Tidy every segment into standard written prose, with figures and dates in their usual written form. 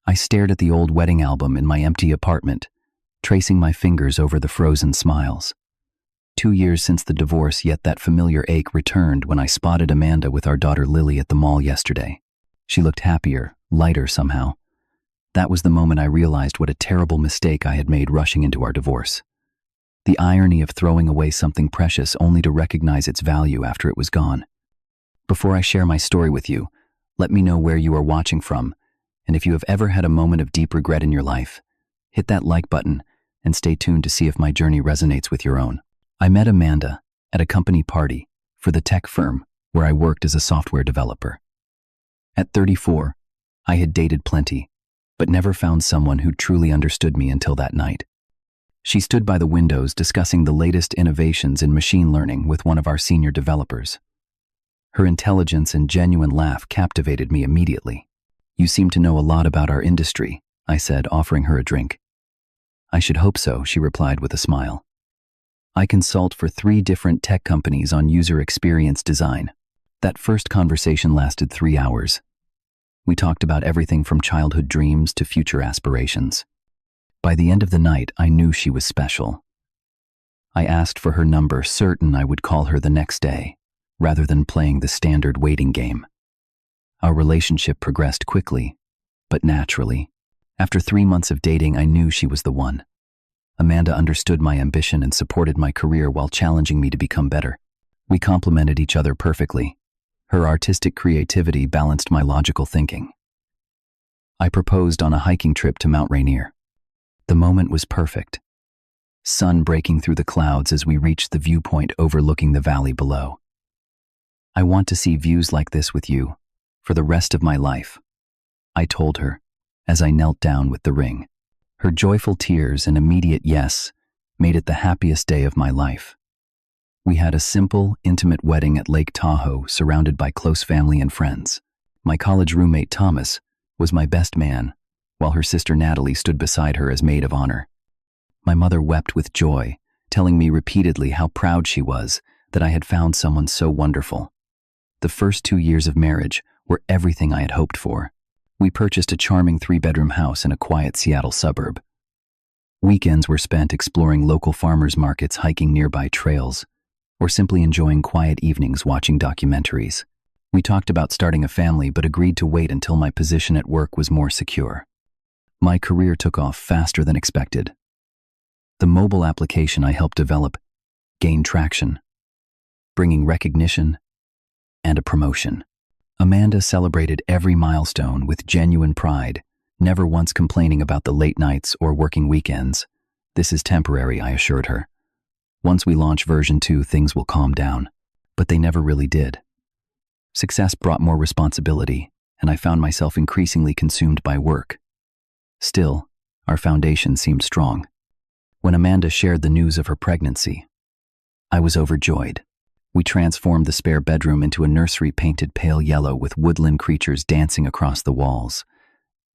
I stared at the old wedding album in my empty apartment, tracing my fingers over the frozen smiles. 2 years since the divorce, yet that familiar ache returned when I spotted Amanda with our daughter Lily at the mall yesterday. She looked happier, lighter somehow. That was the moment I realized what a terrible mistake I had made rushing into our divorce. The irony of throwing away something precious only to recognize its value after it was gone. Before I share my story with you, let me know where you are watching from, and if you have ever had a moment of deep regret in your life, hit that like button and stay tuned to see if my journey resonates with your own. I met Amanda at a company party for the tech firm where I worked as a software developer. At 34, I had dated plenty, but never found someone who truly understood me until that night. She stood by the windows discussing the latest innovations in machine learning with one of our senior developers. Her intelligence and genuine laugh captivated me immediately. "You seem to know a lot about our industry," I said, offering her a drink. "I should hope so," she replied with a smile. "I consult for 3 different tech companies on user experience design." That first conversation lasted 3 hours. We talked about everything from childhood dreams to future aspirations. By the end of the night, I knew she was special. I asked for her number, certain I would call her the next day, rather than playing the standard waiting game. Our relationship progressed quickly, but naturally. After 3 months of dating, I knew she was the one. Amanda understood my ambition and supported my career while challenging me to become better. We complemented each other perfectly. Her artistic creativity balanced my logical thinking. I proposed on a hiking trip to Mount Rainier. The moment was perfect. Sun breaking through the clouds as we reached the viewpoint overlooking the valley below. "I want to see views like this with you for the rest of my life," I told her as I knelt down with the ring. Her joyful tears and immediate yes made it the happiest day of my life. We had a simple, intimate wedding at Lake Tahoe, surrounded by close family and friends. My college roommate Thomas was my best man, while her sister Natalie stood beside her as maid of honor. My mother wept with joy, telling me repeatedly how proud she was that I had found someone so wonderful. The first 2 years of marriage were everything I had hoped for. We purchased a charming 3-bedroom house in a quiet Seattle suburb. Weekends were spent exploring local farmers markets, hiking nearby trails, or simply enjoying quiet evenings watching documentaries. We talked about starting a family but agreed to wait until my position at work was more secure. My career took off faster than expected. The mobile application I helped develop gained traction, bringing recognition and a promotion. Amanda celebrated every milestone with genuine pride, never once complaining about the late nights or working weekends. "This is temporary," I assured her. "Once we launch version 2, things will calm down." But they never really did. Success brought more responsibility, and I found myself increasingly consumed by work. Still, our foundation seemed strong. When Amanda shared the news of her pregnancy, I was overjoyed. We transformed the spare bedroom into a nursery painted pale yellow with woodland creatures dancing across the walls,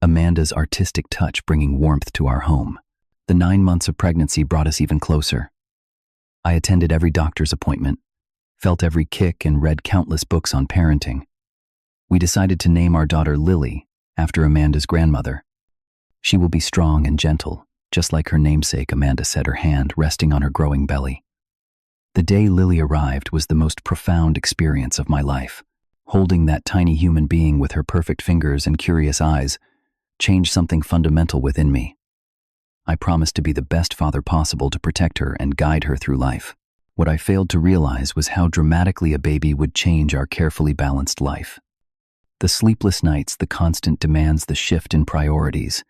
Amanda's artistic touch bringing warmth to our home. The 9 months of pregnancy brought us even closer. I attended every doctor's appointment, felt every kick, and read countless books on parenting. We decided to name our daughter Lily after Amanda's grandmother. "She will be strong and gentle, just like her namesake," Amanda said, her hand resting on her growing belly. The day Lily arrived was the most profound experience of my life. Holding that tiny human being with her perfect fingers and curious eyes changed something fundamental within me. I promised to be the best father possible to protect her and guide her through life. What I failed to realize was how dramatically a baby would change our carefully balanced life. The sleepless nights, the constant demands, the shift in priorities.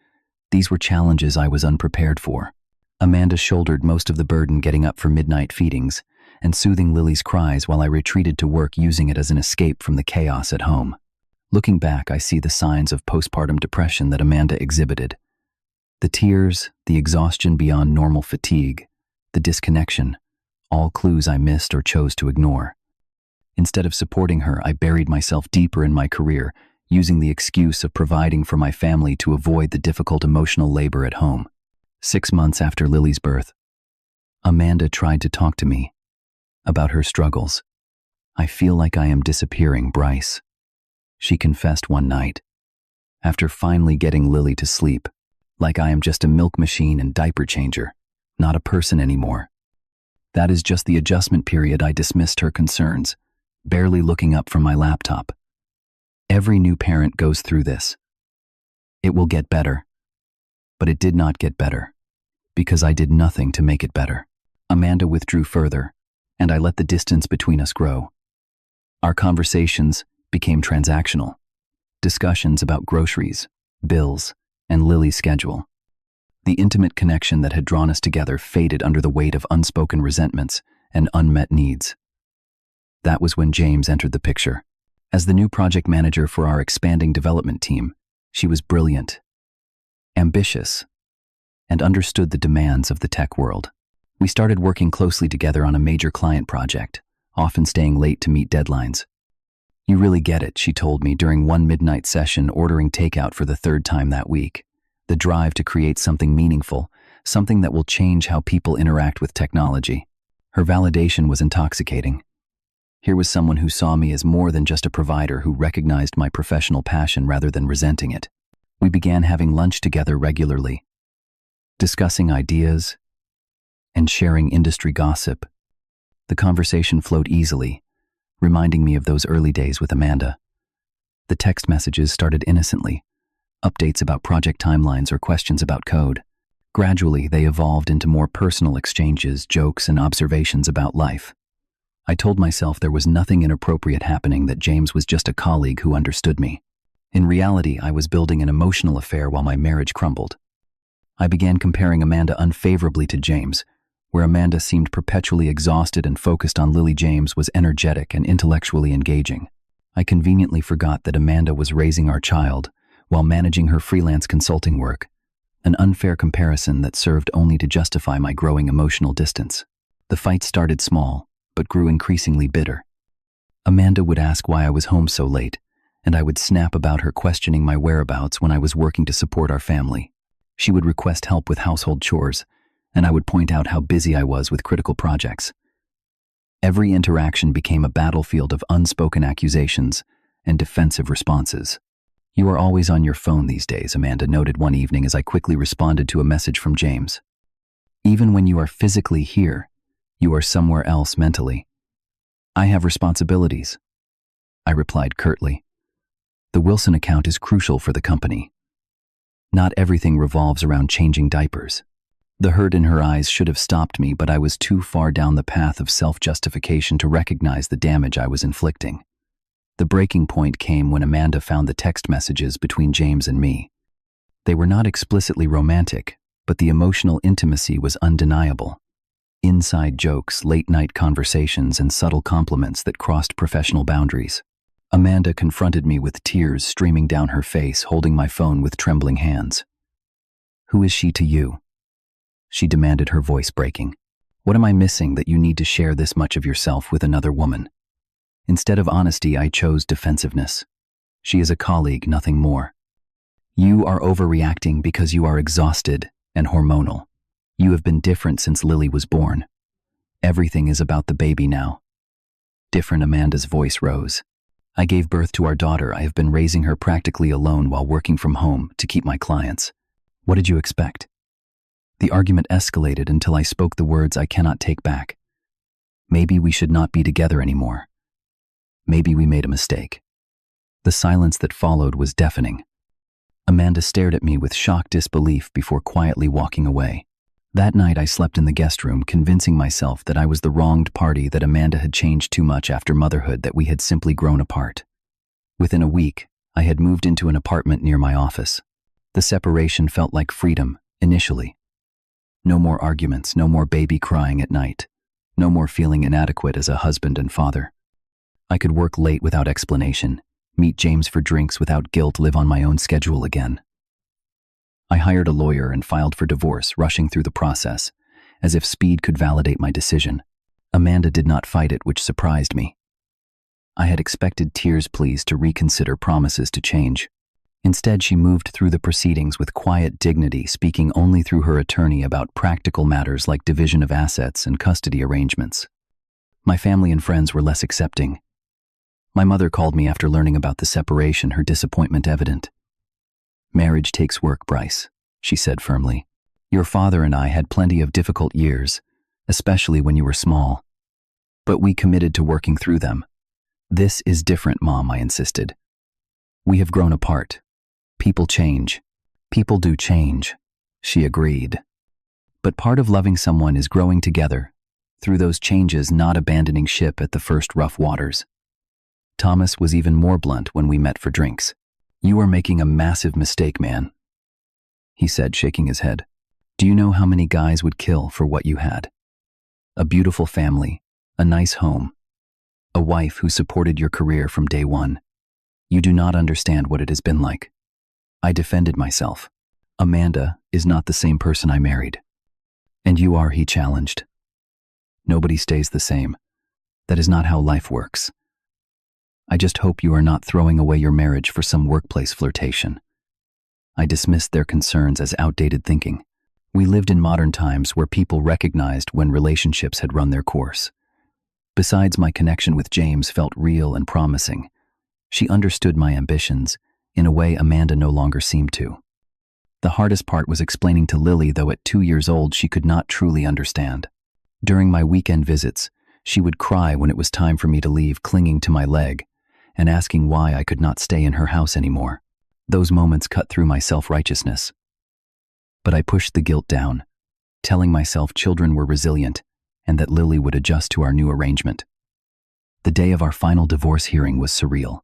These were challenges I was unprepared for. Amanda shouldered most of the burden, getting up for midnight feedings and soothing Lily's cries while I retreated to work, using it as an escape from the chaos at home. Looking back, I see the signs of postpartum depression that Amanda exhibited. The tears, the exhaustion beyond normal fatigue, the disconnection, all clues I missed or chose to ignore. Instead of supporting her, I buried myself deeper in my career, using the excuse of providing for my family to avoid the difficult emotional labor at home. 6 months after Lily's birth, Amanda tried to talk to me about her struggles. "I feel like I am disappearing, Bryce," she confessed one night. after finally getting Lily to sleep, like I am just a milk machine and diaper changer, not a person anymore. That is just the adjustment period. I dismissed her concerns, barely looking up from my laptop. Every new parent goes through this. It will get better. But it did not get better, because I did nothing to make it better. Amanda withdrew further, and I let the distance between us grow. Our conversations became transactional. Discussions about groceries, bills, and Lily's schedule. The intimate connection that had drawn us together faded under the weight of unspoken resentments and unmet needs. That was when James entered the picture. As the new project manager for our expanding development team, she was brilliant, ambitious, and understood the demands of the tech world. We started working closely together on a major client project, often staying late to meet deadlines. "You really get it," she told me during one midnight session, ordering takeout for the third time that week. The drive to create something meaningful, something that will change how people interact with technology. Her validation was intoxicating. Here was someone who saw me as more than just a provider, who recognized my professional passion rather than resenting it. We began having lunch together regularly, discussing ideas and sharing industry gossip. The conversation flowed easily, reminding me of those early days with Amanda. The text messages started innocently, updates about project timelines or questions about code. Gradually, they evolved into more personal exchanges, jokes, and observations about life. I told myself there was nothing inappropriate happening, that James was just a colleague who understood me. In reality, I was building an emotional affair while my marriage crumbled. I began comparing Amanda unfavorably to James, where Amanda seemed perpetually exhausted and focused on Lily. James was energetic and intellectually engaging. I conveniently forgot that Amanda was raising our child while managing her freelance consulting work, an unfair comparison that served only to justify my growing emotional distance. The fight started small, but grew increasingly bitter. Amanda would ask why I was home so late, and I would snap about her questioning my whereabouts when I was working to support our family. She would request help with household chores, and I would point out how busy I was with critical projects. Every interaction became a battlefield of unspoken accusations and defensive responses. "You are always on your phone these days," Amanda noted one evening as I quickly responded to a message from James. "Even when you are physically here, you are somewhere else mentally." "I have responsibilities," I replied curtly. "The Wilson account is crucial for the company. Not everything revolves around changing diapers." The hurt in her eyes should have stopped me, but I was too far down the path of self-justification to recognize the damage I was inflicting. The breaking point came when Amanda found the text messages between James and me. They were not explicitly romantic, but the emotional intimacy was undeniable. Inside jokes, late-night conversations, and subtle compliments that crossed professional boundaries. Amanda confronted me with tears streaming down her face, holding my phone with trembling hands. "Who is she to you?" she demanded, her voice breaking. "What am I missing that you need to share this much of yourself with another woman?" Instead of honesty, I chose defensiveness. "She is a colleague, nothing more. You are overreacting because you are exhausted and hormonal. You have been different since Lily was born. Everything is about the baby now." Different. Amanda's voice rose. "I gave birth to our daughter. I have been raising her practically alone while working from home to keep my clients. What did you expect?" The argument escalated until I spoke the words I cannot take back. "Maybe we should not be together anymore. Maybe we made a mistake." The silence that followed was deafening. Amanda stared at me with shocked disbelief before quietly walking away. That night I slept in the guest room, convincing myself that I was the wronged party, that Amanda had changed too much after motherhood, that we had simply grown apart. Within a week, I had moved into an apartment near my office. The separation felt like freedom, initially. No more arguments, no more baby crying at night, no more feeling inadequate as a husband and father. I could work late without explanation, meet James for drinks without guilt, live on my own schedule again. I hired a lawyer and filed for divorce, rushing through the process, as if speed could validate my decision. Amanda did not fight it, which surprised me. I had expected tears, pleas to reconsider, promises to change. Instead, she moved through the proceedings with quiet dignity, speaking only through her attorney about practical matters like division of assets and custody arrangements. My family and friends were less accepting. My mother called me after learning about the separation, her disappointment evident. Marriage takes work, Bryce, she said firmly. Your father and I had plenty of difficult years, especially when you were small. But we committed to working through them. This is different, Mom, I insisted. We have grown apart. People change. People do change, she agreed. But part of loving someone is growing together, through those changes, not abandoning ship at the first rough waters. Thomas was even more blunt when we met for drinks. You are making a massive mistake, man, he said, shaking his head. Do you know how many guys would kill for what you had? A beautiful family, a nice home, a wife who supported your career from day one. You do not understand what it has been like. I defended myself. Amanda is not the same person I married. And you are, he challenged. Nobody stays the same. That is not how life works. I just hope you are not throwing away your marriage for some workplace flirtation. I dismissed their concerns as outdated thinking. We lived in modern times where people recognized when relationships had run their course. Besides, my connection with James felt real and promising. She understood my ambitions in a way Amanda no longer seemed to. The hardest part was explaining to Lily, though at 2 years old she could not truly understand. During my weekend visits, she would cry when it was time for me to leave, clinging to my leg and asking why I could not stay in her house anymore. Those moments cut through my self-righteousness. But I pushed the guilt down, telling myself children were resilient and that Lily would adjust to our new arrangement. The day of our final divorce hearing was surreal.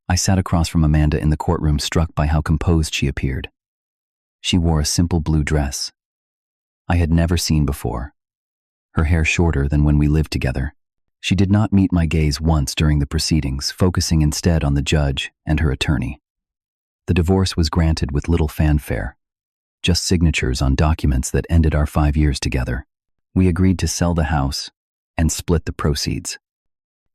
I sat across from Amanda in the courtroom, struck by how composed she appeared. She wore a simple blue dress I had never seen before, her hair shorter than when we lived together. She did not meet my gaze once during the proceedings, focusing instead on the judge and her attorney. The divorce was granted with little fanfare, just signatures on documents that ended our 5 years together. We agreed to sell the house and split the proceeds.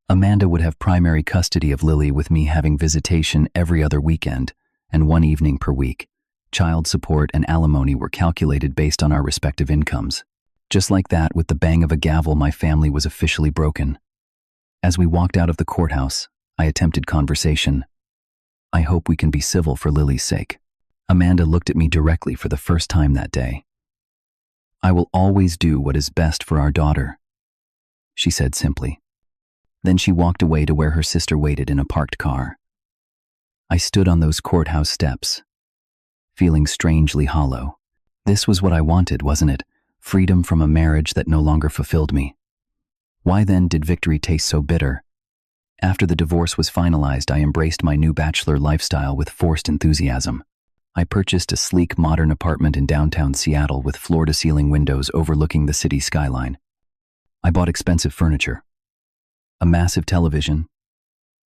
Amanda would have primary custody of Lily, with me having visitation every other weekend and 1 evening per week. Child support and alimony were calculated based on our respective incomes. Just like that, with the bang of a gavel, my family was officially broken. As we walked out of the courthouse, I attempted conversation. I hope we can be civil for Lily's sake. Amanda looked at me directly for the first time that day. I will always do what is best for our daughter, she said simply. Then she walked away to where her sister waited in a parked car. I stood on those courthouse steps, feeling strangely hollow. This was what I wanted, wasn't it? Freedom from a marriage that no longer fulfilled me. Why then did victory taste so bitter? After the divorce was finalized, I embraced my new bachelor lifestyle with forced enthusiasm. I purchased a sleek, modern apartment in downtown Seattle with floor-to-ceiling windows overlooking the city skyline. I bought expensive furniture, a massive television,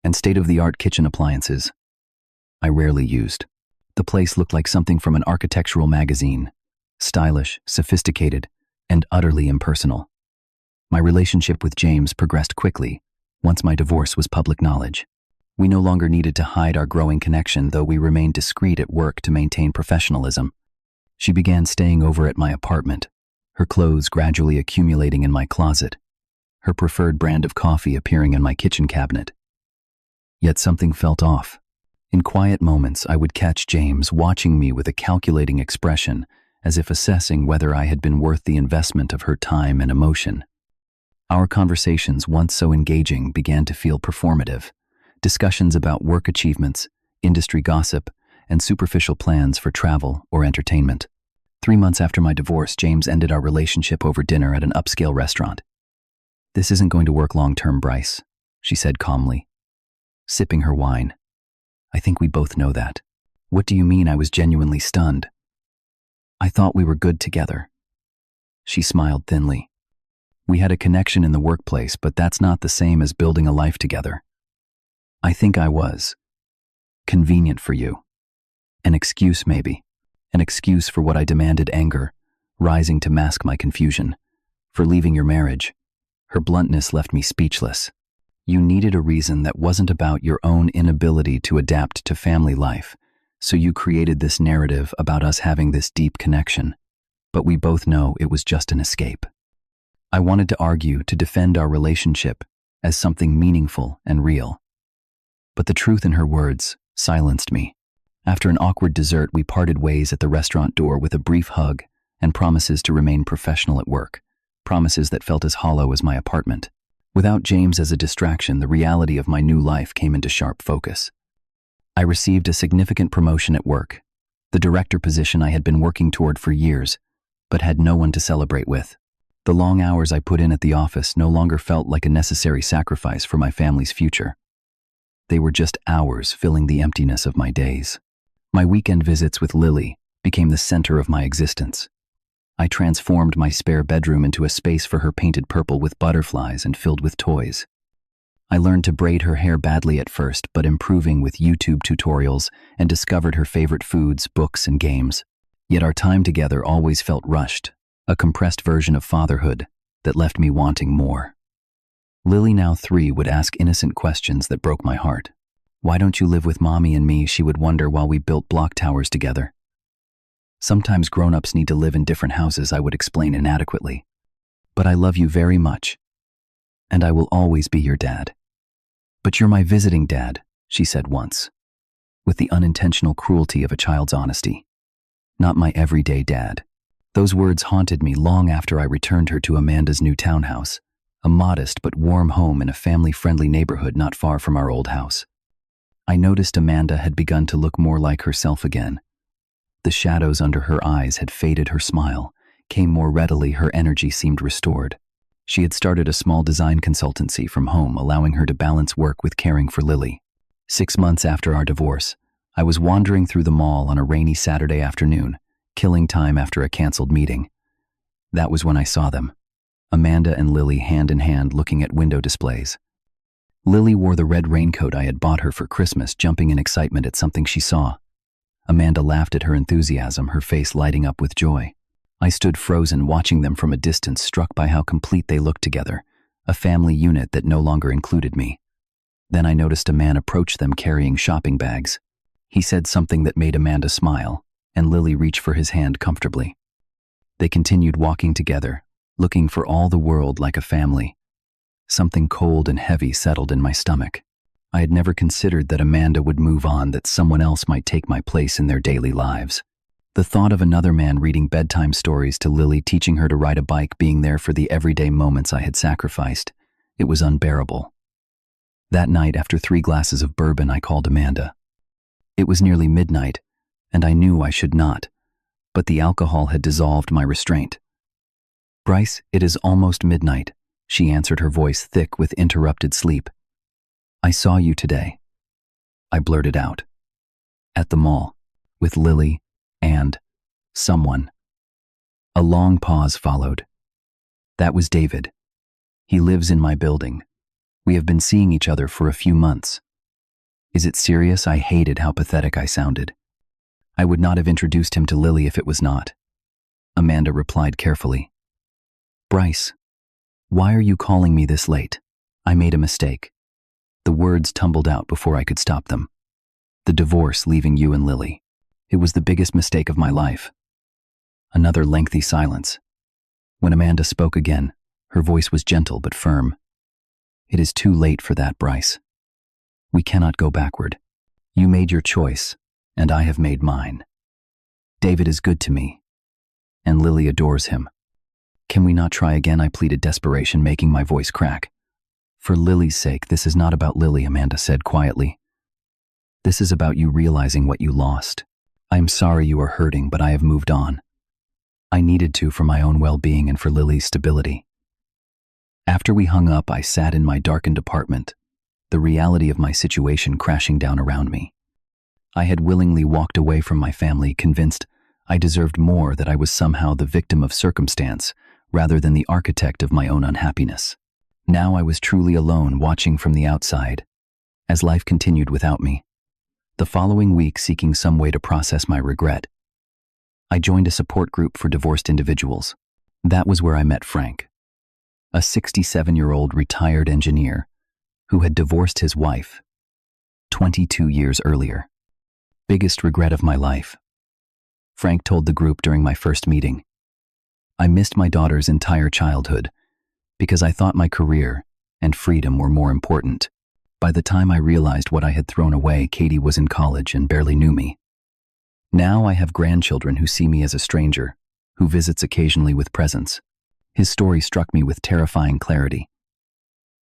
and state-of-the-art kitchen appliances I rarely used. The place looked like something from an architectural magazine, stylish, sophisticated, and utterly impersonal. My relationship with James progressed quickly once my divorce was public knowledge. We no longer needed to hide our growing connection, though we remained discreet at work to maintain professionalism. She began staying over at my apartment, her clothes gradually accumulating in my closet, her preferred brand of coffee appearing in my kitchen cabinet. Yet something felt off. In quiet moments, I would catch James watching me with a calculating expression, as if assessing whether I had been worth the investment of her time and emotion. Our conversations, once so engaging, began to feel performative. Discussions about work achievements, industry gossip, and superficial plans for travel or entertainment. 3 months after my divorce, James ended our relationship over dinner at an upscale restaurant. This isn't going to work long-term, Bryce, she said calmly, sipping her wine. I think we both know that. What do you mean? I was genuinely stunned. I thought we were good together. She smiled thinly. We had a connection in the workplace, but that's not the same as building a life together. I think I was convenient for you. An excuse, maybe. An excuse for what I demanded, anger, rising to mask my confusion. For leaving your marriage. Her bluntness left me speechless. You needed a reason that wasn't about your own inability to adapt to family life, so you created this narrative about us having this deep connection. But we both know it was just an escape. I wanted to argue, to defend our relationship as something meaningful and real. But the truth in her words silenced me. After an awkward dessert, we parted ways at the restaurant door with a brief hug and promises to remain professional at work, promises that felt as hollow as my apartment. Without James as a distraction, the reality of my new life came into sharp focus. I received a significant promotion at work, the director position I had been working toward for years, but had no one to celebrate with. The long hours I put in at the office no longer felt like a necessary sacrifice for my family's future. They were just hours filling the emptiness of my days. My weekend visits with Lily became the center of my existence. I transformed my spare bedroom into a space for her painted purple with butterflies and filled with toys. I learned to braid her hair badly at first, but improving with YouTube tutorials, and discovered her favorite foods, books, and games. Yet our time together always felt rushed, a compressed version of fatherhood that left me wanting more. Lily, now 3, would ask innocent questions that broke my heart. "Why don't you live with Mommy and me?" she would wonder while we built block towers together. "Sometimes grown-ups need to live in different houses," I would explain inadequately. "But I love you very much, and I will always be your dad." "But you're my visiting dad," she said once, with the unintentional cruelty of a child's honesty. "Not my everyday dad." Those words haunted me long after I returned her to Amanda's new townhouse, a modest but warm home in a family-friendly neighborhood not far from our old house. I noticed Amanda had begun to look more like herself again. The shadows under her eyes had faded, her smile came more readily, her energy seemed restored. She had started a small design consultancy from home, allowing her to balance work with caring for Lily. 6 months after our divorce, I was wandering through the mall on a rainy Saturday afternoon, killing time after a canceled meeting. That was when I saw them, Amanda and Lily hand in hand looking at window displays. Lily wore the red raincoat I had bought her for Christmas, jumping in excitement at something she saw. Amanda laughed at her enthusiasm, her face lighting up with joy. I stood frozen, watching them from a distance, struck by how complete they looked together, a family unit that no longer included me. Then I noticed a man approach them carrying shopping bags. He said something that made Amanda smile, and Lily reached for his hand comfortably. They continued walking together, looking for all the world like a family. Something cold and heavy settled in my stomach. I had never considered that Amanda would move on, that someone else might take my place in their daily lives. The thought of another man reading bedtime stories to Lily, teaching her to ride a bike, being there for the everyday moments I had sacrificed, it was unbearable. That night, after 3 glasses of bourbon, I called Amanda. It was nearly midnight, and I knew I should not, but the alcohol had dissolved my restraint. "Bryce, it is almost midnight," she answered, her voice thick with interrupted sleep. "I saw you today," I blurted out. "At the mall, with Lily and someone." A long pause followed. "That was David. He lives in my building. We have been seeing each other for a few months." "Is it serious?" I hated how pathetic I sounded. "I would not have introduced him to Lily if it was not." Amanda replied carefully. "Bryce, why are you calling me this late? I made a mistake." The words tumbled out before I could stop them. "The divorce, leaving you and Lily. It was the biggest mistake of my life." Another lengthy silence. When Amanda spoke again, her voice was gentle but firm. "It is too late for that, Bryce. We cannot go backward. You made your choice, and I have made mine. David is good to me, and Lily adores him. Can we not try again?" I pleaded, desperation making my voice crack. "For Lily's sake, this is not about Lily," Amanda said quietly. "This is about you realizing what you lost. I am sorry you are hurting, but I have moved on. I needed to, for my own well-being and for Lily's stability." After we hung up, I sat in my darkened apartment, the reality of my situation crashing down around me. I had willingly walked away from my family, convinced I deserved more, that I was somehow the victim of circumstance rather than the architect of my own unhappiness. Now I was truly alone, watching from the outside, as life continued without me. The following week, seeking some way to process my regret, I joined a support group for divorced individuals. That was where I met Frank, a 67-year-old retired engineer who had divorced his wife 22 years earlier. "Biggest regret of my life," Frank told the group during my first meeting. "I missed my daughter's entire childhood because I thought my career and freedom were more important. By the time I realized what I had thrown away, Katie was in college and barely knew me. Now I have grandchildren who see me as a stranger, who visits occasionally with presents. His story struck me with terrifying clarity.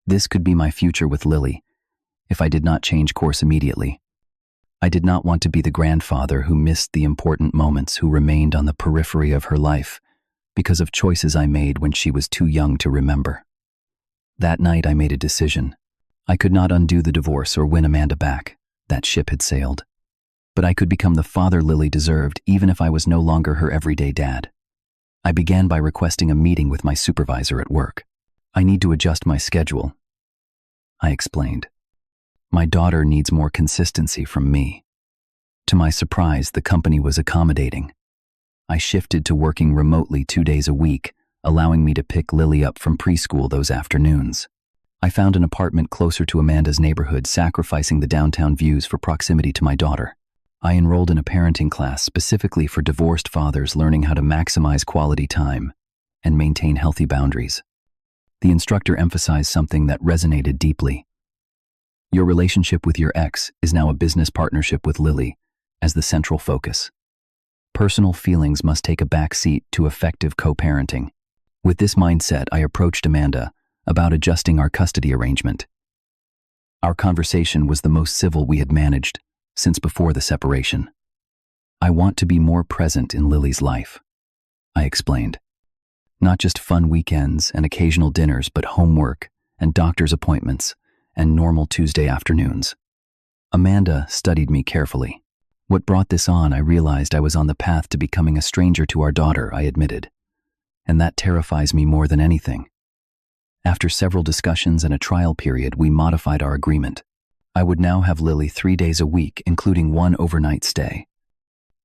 This could be my future with Lily, if I did not change course immediately. I did not want to be the grandfather who missed the important moments, who remained on the periphery of her life because of choices I made when she was too young to remember. That night I made a decision. I could not undo the divorce or win Amanda back. That ship had sailed. But I could become the father Lily deserved, even if I was no longer her everyday dad. I began by requesting a meeting with my supervisor at work. "I need to adjust my schedule," I explained. "My daughter needs more consistency from me." To my surprise, the company was accommodating. I shifted to working remotely 2 days a week, allowing me to pick Lily up from preschool those afternoons. I found an apartment closer to Amanda's neighborhood, sacrificing the downtown views for proximity to my daughter. I enrolled in a parenting class specifically for divorced fathers learning how to maximize quality time and maintain healthy boundaries. The instructor emphasized something that resonated deeply. Your relationship with your ex is now a business partnership with Lily as the central focus. Personal feelings must take a back seat to effective co-parenting. With this mindset, I approached Amanda about adjusting our custody arrangement. Our conversation was the most civil we had managed since before the separation. "I want to be more present in Lily's life," I explained. "Not just fun weekends and occasional dinners, but homework and doctor's appointments and normal Tuesday afternoons." Amanda studied me carefully. What brought this on? I realized I was on the path to becoming a stranger to our daughter, I admitted. And that terrifies me more than anything. After several discussions and a trial period, we modified our agreement. I would now have Lily 3 days a week, including 1 overnight stay.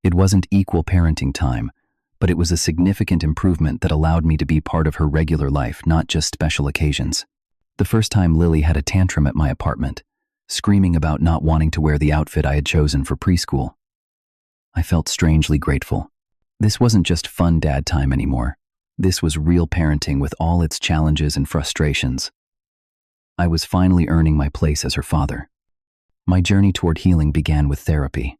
It wasn't equal parenting time, but it was a significant improvement that allowed me to be part of her regular life, not just special occasions. The first time Lily had a tantrum at my apartment, screaming about not wanting to wear the outfit I had chosen for preschool, I felt strangely grateful. This wasn't just fun dad time anymore. This was real parenting with all its challenges and frustrations. I was finally earning my place as her father. My journey toward healing began with therapy.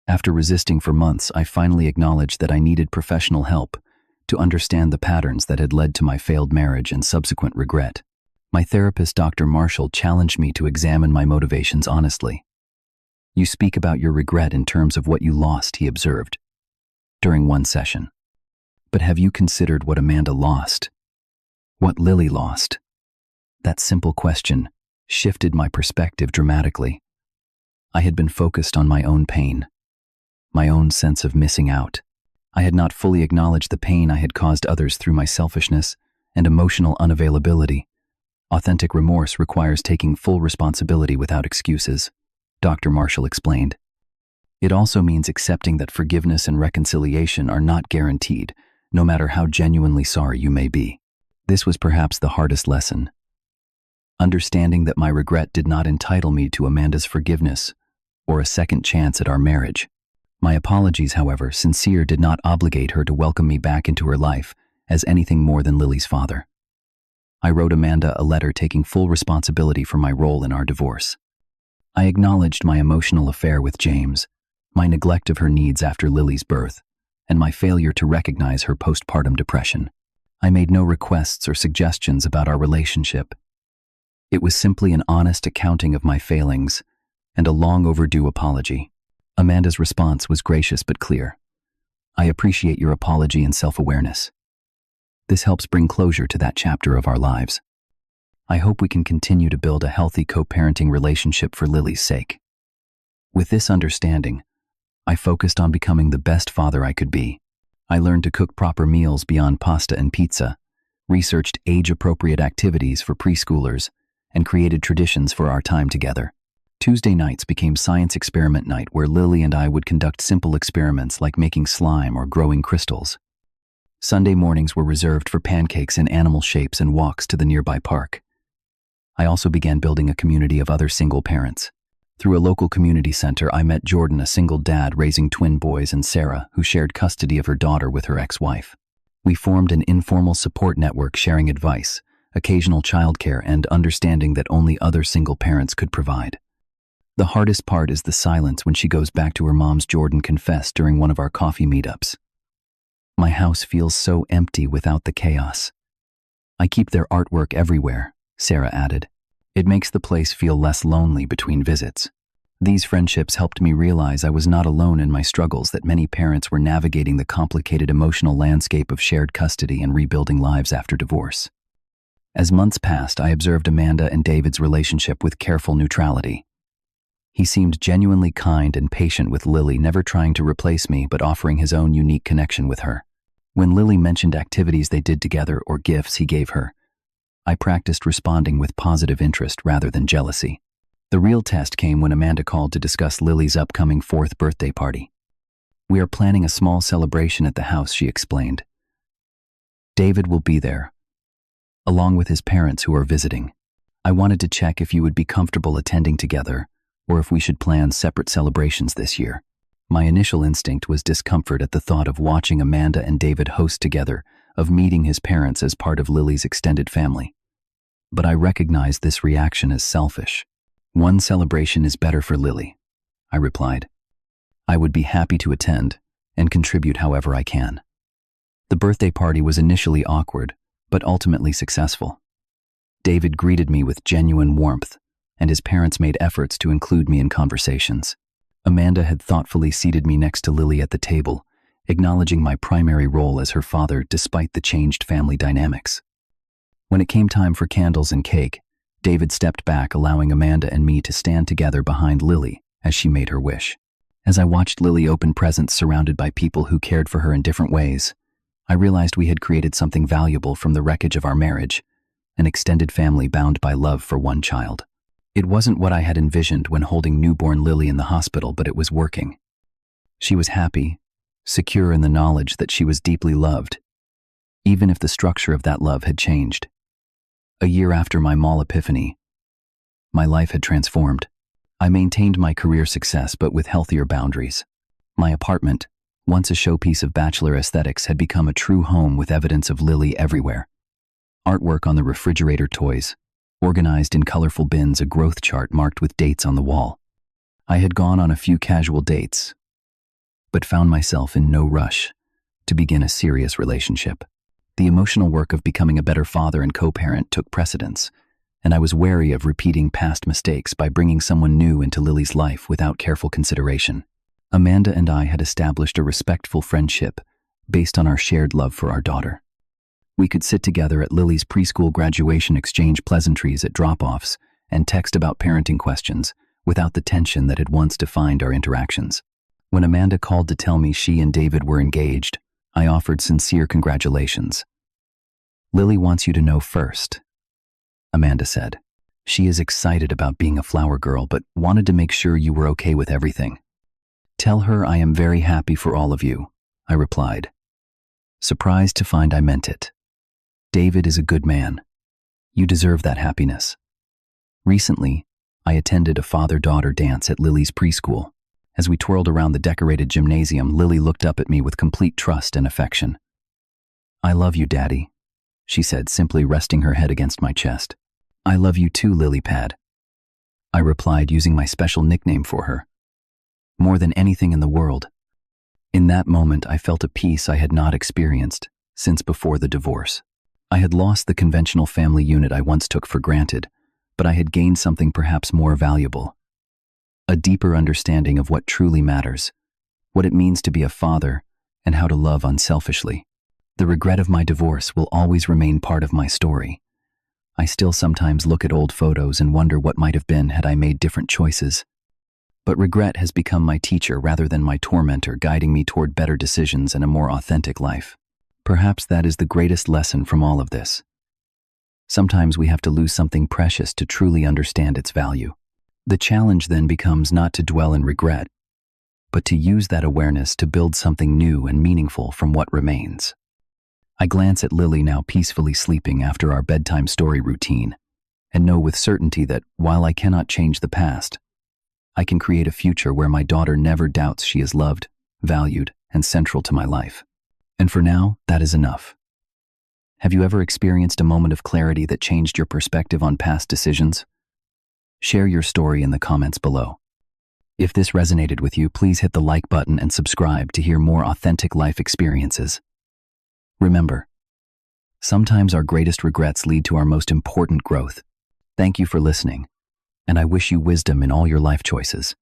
After resisting for months, I finally acknowledged that I needed professional help to understand the patterns that had led to my failed marriage and subsequent regret. My therapist, Dr. Marshall, challenged me to examine my motivations honestly. "You speak about your regret in terms of what you lost," he observed during one session. "But have you considered what Amanda lost? What Lily lost?" That simple question shifted my perspective dramatically. I had been focused on my own pain, my own sense of missing out. I had not fully acknowledged the pain I had caused others through my selfishness and emotional unavailability. Authentic remorse requires taking full responsibility without excuses, Dr. Marshall explained. It also means accepting that forgiveness and reconciliation are not guaranteed, no matter how genuinely sorry you may be. This was perhaps the hardest lesson. Understanding that my regret did not entitle me to Amanda's forgiveness or a second chance at our marriage. My apologies, however, sincere, did not obligate her to welcome me back into her life as anything more than Lily's father. I wrote Amanda a letter taking full responsibility for my role in our divorce. I acknowledged my emotional affair with James, my neglect of her needs after Lily's birth, and my failure to recognize her postpartum depression. I made no requests or suggestions about our relationship. It was simply an honest accounting of my failings and a long overdue apology. Amanda's response was gracious but clear. "I appreciate your apology and self-awareness. This helps bring closure to that chapter of our lives. I hope we can continue to build a healthy co-parenting relationship for Lily's sake." With this understanding, I focused on becoming the best father I could be. I learned to cook proper meals beyond pasta and pizza, researched age-appropriate activities for preschoolers, and created traditions for our time together. Tuesday nights became science experiment night, where Lily and I would conduct simple experiments like making slime or growing crystals. Sunday mornings were reserved for pancakes in animal shapes and walks to the nearby park. I also began building a community of other single parents. Through a local community center, I met Jordan, a single dad raising twin boys, and Sarah, who shared custody of her daughter with her ex-wife. We formed an informal support network, sharing advice, occasional childcare, and understanding that only other single parents could provide. The hardest part is the silence when she goes back to her mom's Jordan confessed during one of our coffee meetups. My house feels so empty without the chaos. I keep their artwork everywhere, Sarah added. It makes the place feel less lonely between visits. These friendships helped me realize I was not alone in my struggles, that many parents were navigating the complicated emotional landscape of shared custody and rebuilding lives after divorce. As months passed, I observed Amanda and David's relationship with careful neutrality. He seemed genuinely kind and patient with Lily, never trying to replace me but offering his own unique connection with her. When Lily mentioned activities they did together or gifts he gave her, I practiced responding with positive interest rather than jealousy. The real test came when Amanda called to discuss Lily's upcoming 4th birthday party. "We are planning a small celebration at the house," she explained. "David will be there, along with his parents who are visiting. I wanted to check if you would be comfortable attending together, or if we should plan separate celebrations this year." My initial instinct was discomfort at the thought of watching Amanda and David host together, of meeting his parents as part of Lily's extended family. But I recognized this reaction as selfish. "One celebration is better for Lily," I replied. "I would be happy to attend and contribute however I can." The birthday party was initially awkward, but ultimately successful. David greeted me with genuine warmth, and his parents made efforts to include me in conversations. Amanda had thoughtfully seated me next to Lily at the table, acknowledging my primary role as her father despite the changed family dynamics. When it came time for candles and cake, David stepped back, allowing Amanda and me to stand together behind Lily as she made her wish. As I watched Lily open presents surrounded by people who cared for her in different ways, I realized we had created something valuable from the wreckage of our marriage, an extended family bound by love for one child. It wasn't what I had envisioned when holding newborn Lily in the hospital, but it was working. She was happy, secure in the knowledge that she was deeply loved, even if the structure of that love had changed. A year after my mall epiphany, my life had transformed. I maintained my career success, but with healthier boundaries. My apartment, once a showpiece of bachelor aesthetics, had become a true home with evidence of Lily everywhere. Artwork on the refrigerator, toys organized in colorful bins, a growth chart marked with dates on the wall. I had gone on a few casual dates, but found myself in no rush to begin a serious relationship. The emotional work of becoming a better father and co-parent took precedence, and I was wary of repeating past mistakes by bringing someone new into Lily's life without careful consideration. Amanda and I had established a respectful friendship based on our shared love for our daughter. We could sit together at Lily's preschool graduation, exchange pleasantries at drop-offs, and text about parenting questions without the tension that had once defined our interactions. When Amanda called to tell me she and David were engaged, I offered sincere congratulations. "Lily wants you to know first," Amanda said. "She is excited about being a flower girl, but wanted to make sure you were okay with everything." "Tell her I am very happy for all of you," I replied, surprised to find I meant it. "David is a good man. You deserve that happiness." Recently, I attended a father-daughter dance at Lily's preschool. As we twirled around the decorated gymnasium, Lily looked up at me with complete trust and affection. "I love you, Daddy," she said, simply resting her head against my chest. "I love you too, Lily Pad," I replied, using my special nickname for her. More than anything in the world. In that moment, I felt a peace I had not experienced since before the divorce. I had lost the conventional family unit I once took for granted, but I had gained something perhaps more valuable. A deeper understanding of what truly matters, what it means to be a father, and how to love unselfishly. The regret of my divorce will always remain part of my story. I still sometimes look at old photos and wonder what might have been had I made different choices. But regret has become my teacher rather than my tormentor, guiding me toward better decisions and a more authentic life. Perhaps that is the greatest lesson from all of this. Sometimes we have to lose something precious to truly understand its value. The challenge then becomes not to dwell in regret, but to use that awareness to build something new and meaningful from what remains. I glance at Lily, now peacefully sleeping after our bedtime story routine, and know with certainty that while I cannot change the past, I can create a future where my daughter never doubts she is loved, valued, and central to my life. And for now, that is enough. Have you ever experienced a moment of clarity that changed your perspective on past decisions? Share your story in the comments below. If this resonated with you, please hit the like button and subscribe to hear more authentic life experiences. Remember, sometimes our greatest regrets lead to our most important growth. Thank you for listening, and I wish you wisdom in all your life choices.